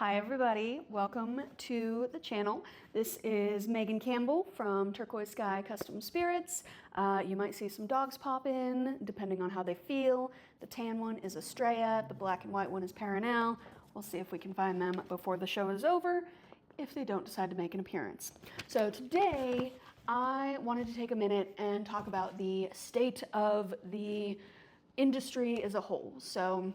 Hi everybody, welcome to the channel. This is Megan Campbell from Turquoise Sky Custom Spirits. You might see some dogs pop in depending on how they feel. The tan one is Estrella, the black and white one is Paranel. We'll see if we can find them before the show is over, if they don't decide to make an appearance. So today I wanted to take a minute and talk about the state of the industry as a whole. So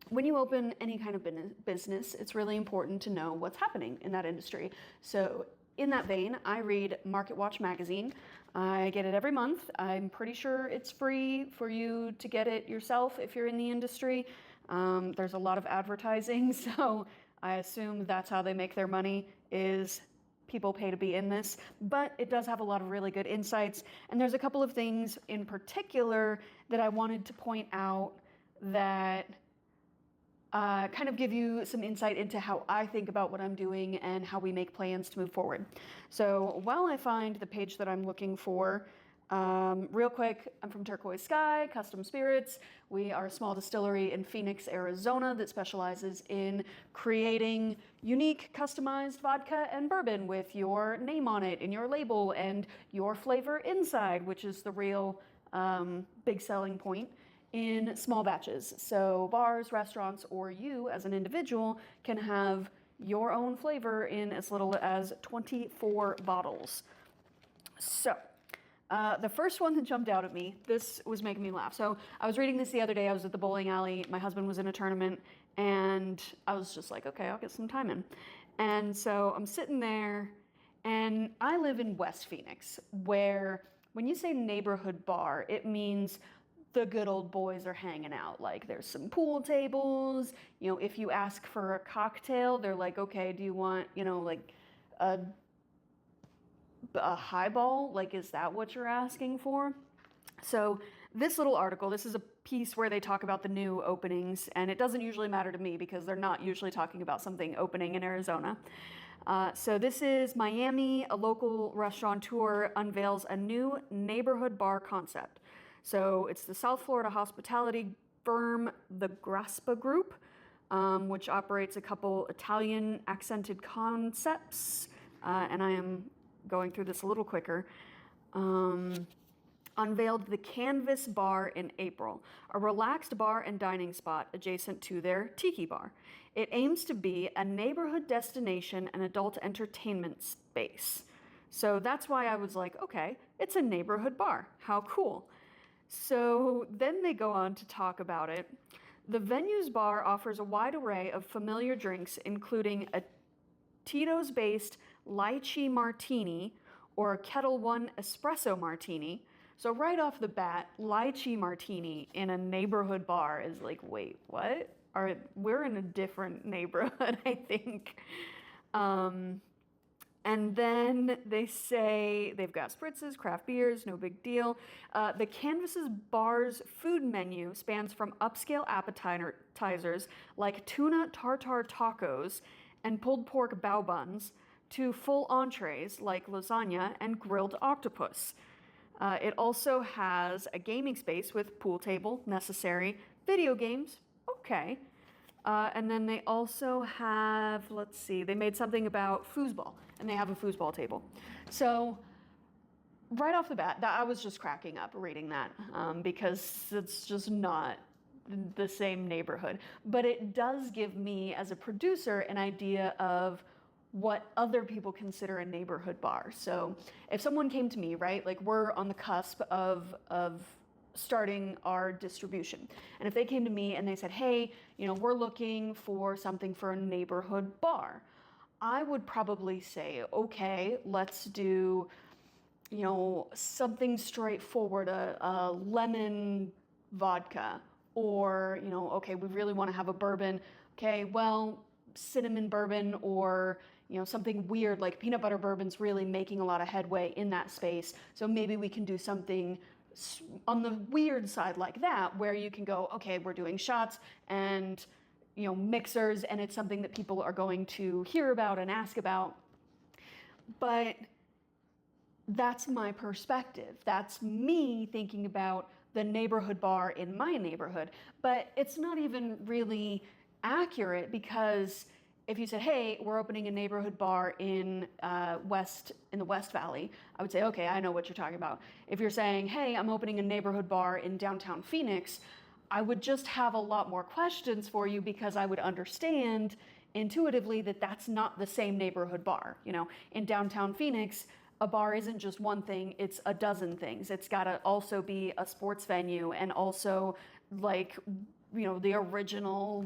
when you open any kind of business, it's really important to know what's happening in that industry. So in that vein, I read Market Watch magazine. I get it every month. I'm pretty sure it's free for you to get it yourself if you're in the industry. There's a lot of advertising, so I assume that's how they make their money, is people pay to be in this. But it does have a lot of really good insights, and there's a couple of things in particular that I wanted to point out that kind of give you some insight into how I think about what I'm doing and how we make plans to move forward. So while I find the page that I'm looking for, real quick, I'm from Turquoise Sky Custom Spirits. We are a small distillery in Phoenix, Arizona that specializes in creating unique, customized vodka and bourbon with your name on it and your label and your flavor inside, which is the real big selling point, in small batches. So bars, restaurants, or you as an individual can have your own flavor in as little as 24 bottles. So the first one that jumped out at me, this was making me laugh. So I was reading this the other day. I was at the bowling alley. My husband was in a tournament and I was just like, okay, I'll get some time in. And so I'm sitting there, and I live in West Phoenix, where when you say neighborhood bar, it means the good old boys are hanging out. Like, there's some pool tables. You know, if you ask for a cocktail, they're like, okay, do you want, like a highball? Like, is that what you're asking for? So this little article, this is a piece where they talk about the new openings, and it doesn't usually matter to me because they're not usually talking about something opening in Arizona. So this is Miami. A local restaurateur unveils a new neighborhood bar concept. So it's the South Florida hospitality firm, the Graspa Group, which operates a couple Italian accented concepts. And I am going through this a little quicker. Unveiled the Canvas Bar in April, a relaxed bar and dining spot adjacent to their tiki bar. It aims to be a neighborhood destination and adult entertainment space. So that's why I was like, okay, it's a neighborhood bar. How cool. So then they go on to talk about it. The venue's bar offers a wide array of familiar drinks, including a Tito's-based Lychee Martini or a Kettle One espresso martini. So right off the bat, Lychee Martini in a neighborhood bar is like, wait, what? We're in a different neighborhood, I think. And then they say they've got spritzes, craft beers, no big deal. The Canvas's bar's food menu spans from upscale appetizers like tuna tartare tacos and pulled pork bao buns to full entrees like lasagna and grilled octopus. It also has a gaming space with pool table, necessary, video games, okay. And then they also have, let's see, they made something about foosball, and they have a foosball table. So right off the bat, I was just cracking up reading that because it's just not the same neighborhood. But it does give me, as a producer, an idea of what other people consider a neighborhood bar. So if someone came to me, right, like we're on the cusp of starting our distribution. And if they came to me and they said, hey, we're looking for something for a neighborhood bar, I would probably say, okay, let's do, something straightforward, a lemon vodka, or, okay, we really want to have a bourbon. Okay, well, cinnamon bourbon, or something weird like peanut butter bourbon's really making a lot of headway in that space. So maybe we can do something on the weird side like that, where you can go, okay, we're doing shots and mixers, and it's something that people are going to hear about and ask about. But that's my perspective. That's me thinking about the neighborhood bar in my neighborhood. But it's not even really accurate, because if you said, hey, we're opening a neighborhood bar in the West Valley, I would say, okay, I know what you're talking about. If you're saying, hey, I'm opening a neighborhood bar in downtown Phoenix, I would just have a lot more questions for you, because I would understand intuitively that that's not the same neighborhood bar. You know, in downtown Phoenix, a bar isn't just one thing, it's a dozen things. It's got to also be a sports venue, and also, like, you know, the original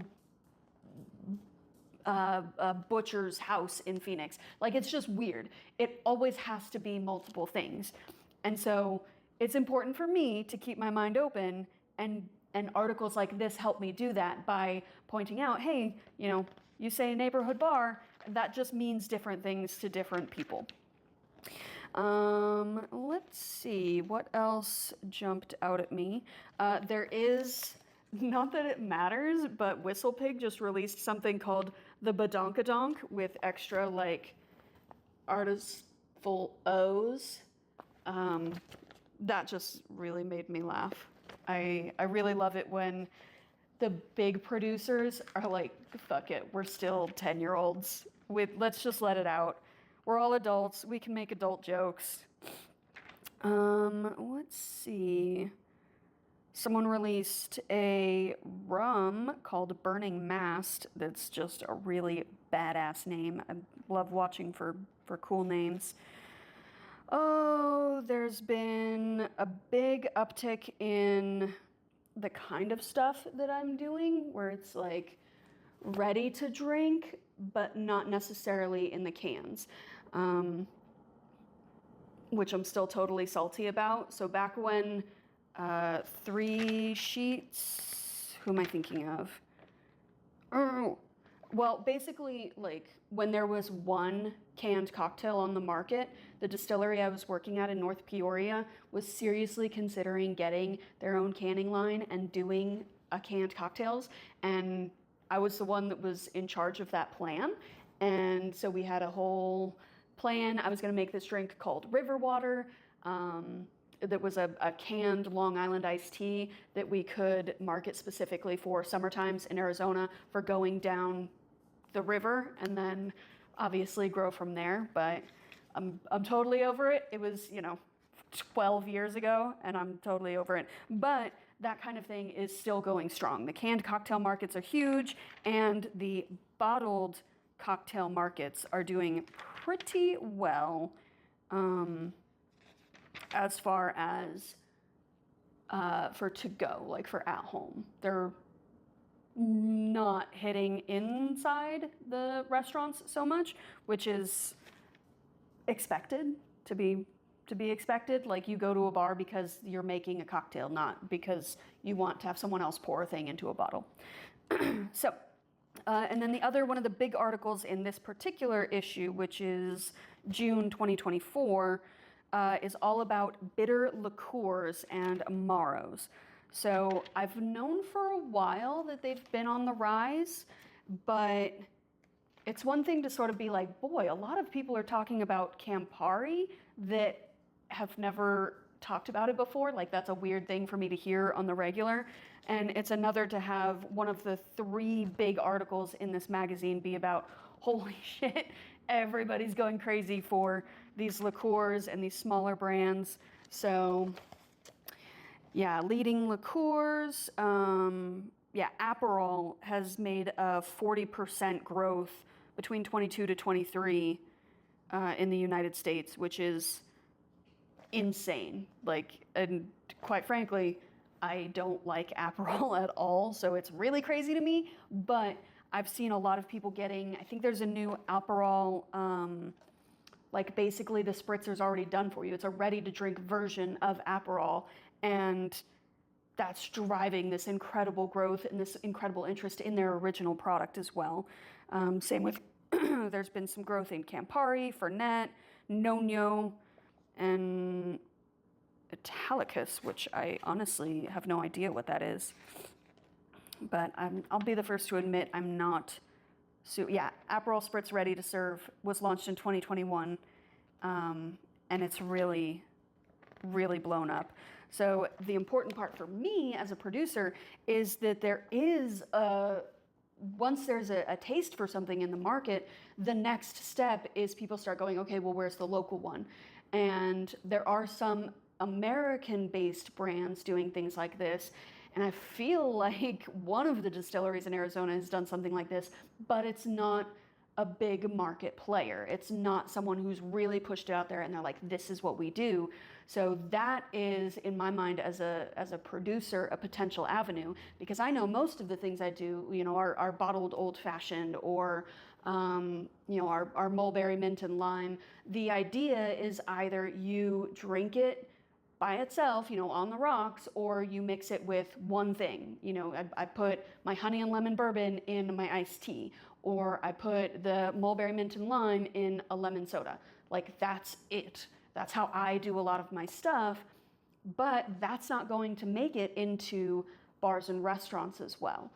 butcher's house in Phoenix. Like, it's just weird. It always has to be multiple things. And so it's important for me to keep my mind open, and articles like this help me do that by pointing out, hey, you know, you say neighborhood bar, that just means different things to different people. Let's see, what else jumped out at me? There is, not that it matters, but Whistlepig just released something called the Badonkadonk with extra, like, artistful O's. That just really made me laugh. I really love it when the big producers are like, fuck it, we're still 10-year-olds. Let's just let it out. We're all adults. We can make adult jokes. Let's see. Someone released a rum called Burning Mast that's just a really badass name. I love watching for cool names. Oh, there's been a big uptick in the kind of stuff that I'm doing, where it's like ready to drink, but not necessarily in the cans, which I'm still totally salty about. So back when 3 Sheets, who am I thinking of? Oh, well, basically, like, when there was one canned cocktail on the market, the distillery I was working at in North Peoria was seriously considering getting their own canning line and doing canned cocktails. And I was the one that was in charge of that plan. And so we had a whole plan. I was going to make this drink called River Water. That was a canned Long Island iced tea that we could market specifically for summer times in Arizona for going down the river, and then obviously grow from there. But I'm totally over it. It was, 12 years ago, and I'm totally over it. But that kind of thing is still going strong. The canned cocktail markets are huge, and the bottled cocktail markets are doing pretty well. As far as for to go, like for at home, they're not hitting inside the restaurants so much, which is expected to be expected. Like, you go to a bar because you're making a cocktail, not because you want to have someone else pour a thing into a bottle. So, and then the other one of the big articles in this particular issue, which is June 2024. Is all about bitter liqueurs and amaros. So I've known for a while that they've been on the rise, but it's one thing to sort of be like, boy, a lot of people are talking about Campari that have never talked about it before. Like, that's a weird thing for me to hear on the regular. And it's another to have one of the 3 big articles in this magazine be about, holy shit, everybody's going crazy for these liqueurs and these smaller brands. So, yeah, leading liqueurs. Aperol has made a 40% growth between 22 to 23 in the United States, which is insane. Like, and quite frankly, I don't like Aperol at all, so it's really crazy to me. But I've seen a lot of people getting, I think there's a new Aperol, like, basically the spritzer's already done for you. It's a ready-to-drink version of Aperol, and that's driving this incredible growth and this incredible interest in their original product as well. Same with, there's been some growth in Campari, Fernet, Nonio, and Italicus, which I honestly have no idea what that is. But I'll be the first to admit I'm not. So yeah, Aperol Spritz Ready to Serve was launched in 2021, and it's really, really blown up. So the important part for me as a producer is that there is a once there's a taste for something in the market, the next step is people start going, okay, well, where's the local one? And there are some American-based brands doing things like this. And I feel like one of the distilleries in Arizona has done something like this, but it's not a big market player. It's not someone who's really pushed it out there and they're like, this is what we do. So that is, in my mind, as a producer, a potential avenue, because I know most of the things I do, you know, are bottled old fashioned or, you know, our mulberry mint and lime. The idea is either you drink it by itself, you know, on the rocks, or you mix it with one thing. You know, I put my honey and lemon bourbon in my iced tea, or I put the mulberry mint and lime in a lemon soda. Like, that's it. That's how I do a lot of my stuff, but that's not going to make it into bars and restaurants as well.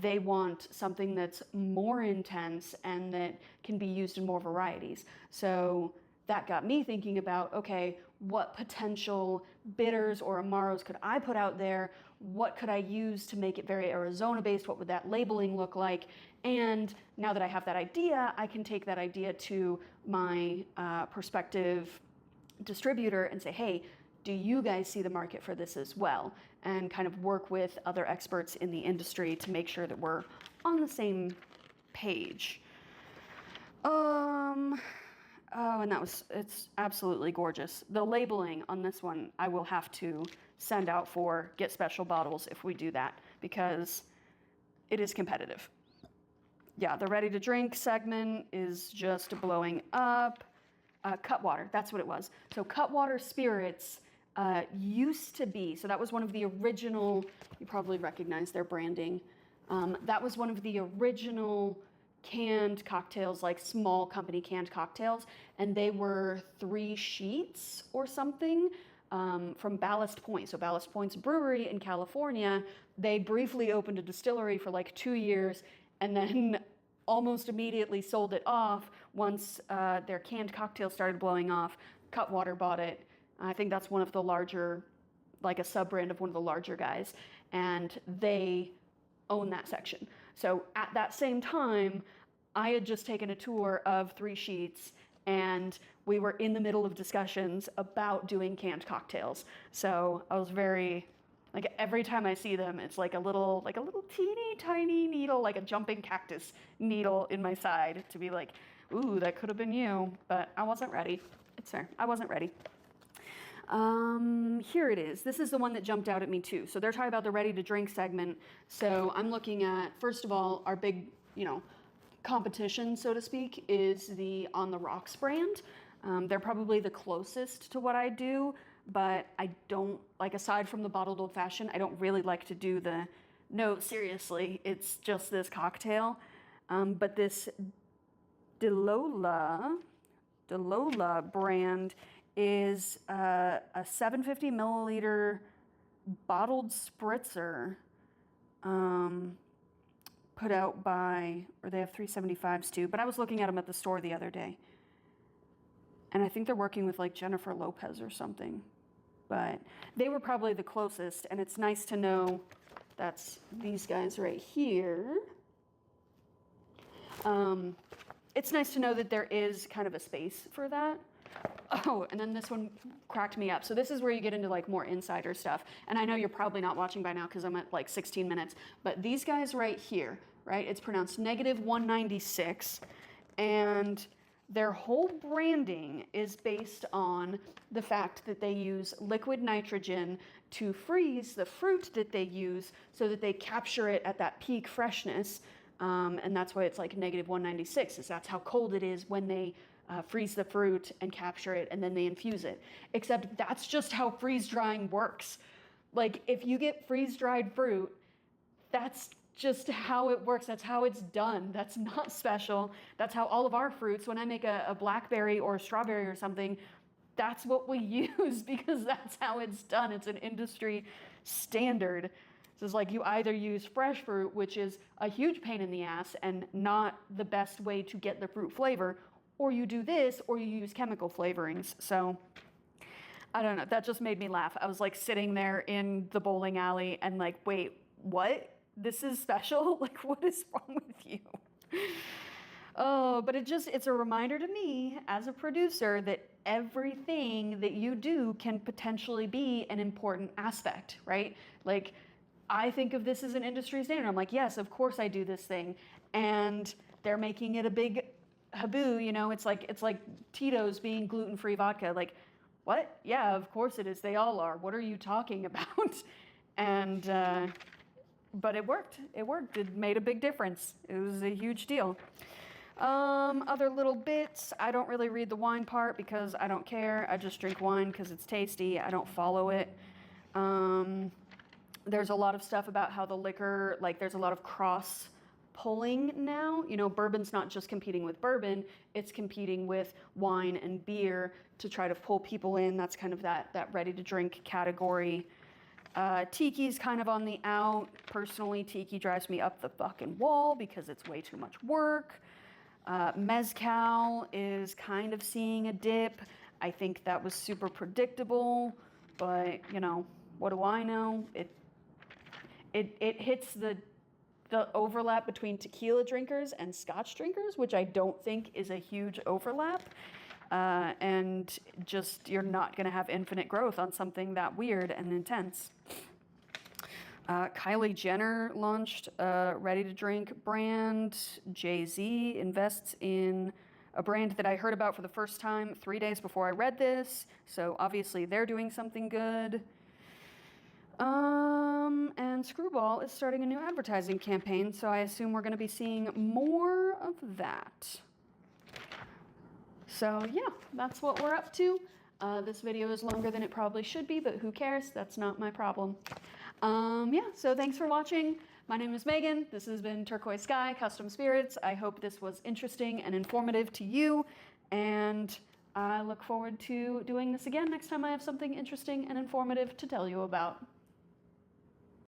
They want something that's more intense and that can be used in more varieties. So that got me thinking about, okay, what potential bitters or amaros could I put out there? What could I use to make it very Arizona based? What would that labeling look like? And now that I have that idea, I can take that idea to my prospective distributor and say, hey, do you guys see the market for this as well? And kind of work with other experts in the industry to make sure that we're on the same page. Oh, and it's absolutely gorgeous. The labeling on this one, I will have to send out for get special bottles if we do that, because it is competitive. Yeah, the ready to drink segment is just blowing up. Cutwater, that's what it was. So Cutwater Spirits used to be, so that was one of the original, you probably recognize their branding. That was one of the original canned cocktails, like small company canned cocktails, and they were 3 sheets or something from Ballast Point. So Ballast Point's brewery in California, they briefly opened a distillery for like 2 years and then almost immediately sold it off once their canned cocktails started blowing off. Cutwater bought it. I think that's one of the larger, like a sub-brand of one of the larger guys, and they own that section. So at that same time, I had just taken a tour of 3 sheets and we were in the middle of discussions about doing canned cocktails. So I was very, like, every time I see them, it's like a little teeny tiny needle, like a jumping cactus needle in my side to be like, ooh, that could have been you, but I wasn't ready. It's fair, I wasn't ready. Here it is. This is the one that jumped out at me too. So they're talking about the ready to drink segment. So I'm looking at, first of all, our big, you know, competition, so to speak, is the On the Rocks brand. They're probably the closest to what I do, but I don't, like, aside from the bottled old fashioned, I don't really like to do the, no, seriously, it's just this cocktail. But this Delola brand is a 750 milliliter bottled spritzer put out by, or they have 375s too, but I was looking at them at the store the other day. And I think they're working with like Jennifer Lopez or something. But they were probably the closest, and it's nice to know that's these guys right here. It's nice to know that there is kind of a space for that. Oh, and then this one cracked me up. So this is where you get into like more insider stuff. And I know you're probably not watching by now because I'm at like 16 minutes. But these guys right here, right? It's pronounced -196. And their whole branding is based on the fact that they use liquid nitrogen to freeze the fruit that they use so that they capture it at that peak freshness. And that's why it's like -196, is that's how cold it is when they freeze the fruit and capture it, and then they infuse it. Except that's just how freeze drying works. Like, if you get freeze dried fruit, that's just how it works. That's how it's done. That's not special. That's how all of our fruits, when I make a blackberry or a strawberry or something, that's what we use because that's how it's done. It's an industry standard. So it's like you either use fresh fruit, which is a huge pain in the ass and not the best way to get the fruit flavor, or you do this, or you use chemical flavorings. So I don't know, that just made me laugh. I was like sitting there in the bowling alley and like, wait, what? this is special. Like, what is wrong with you? Oh, but it's a reminder to me as a producer that everything that you do can potentially be an important aspect, right? Like, I think of this as an industry standard. I'm like, yes, of course I do this thing. And they're making it a big haboo, you know, it's like Tito's being gluten-free vodka. Like, what? Yeah, of course it is. They all are. What are you talking about? And, but it worked. It worked. It made a big difference. It was a huge deal. Other little bits. I don't really read the wine part because I don't care. I just drink wine because it's tasty. I don't follow it. There's a lot of stuff about how the liquor, like there's a lot of cross pulling now. You know, bourbon's not just competing with bourbon, it's competing with wine and beer to try to pull people in. That's kind of that ready to drink category. Tiki's kind of on the out. Personally, tiki drives me up the fucking wall because it's way too much work. Mezcal is kind of seeing a dip. I think that was super predictable, but you know, what do I know? It hits the overlap between tequila drinkers and scotch drinkers, which I don't think is a huge overlap. And just, you're not going to have infinite growth on something that weird and intense. Kyliejenner launched a ready-to-drink brand. Jayz invests in a brand that I heard about for the first time 3 days before I read this. So obviously they're doing something good. And Skrewball is starting a new advertising campaign, so I assume we're going to be seeing more of that. So yeah, that's what we're up to. This video is longer than it probably should be, but who cares? That's not my problem. Yeah, so thanks for watching. My name is Megan. This has been Turquoise Sky Custom Spirits. I hope this was interesting and informative to you, and I look forward to doing this again next time I have something interesting and informative to tell you about.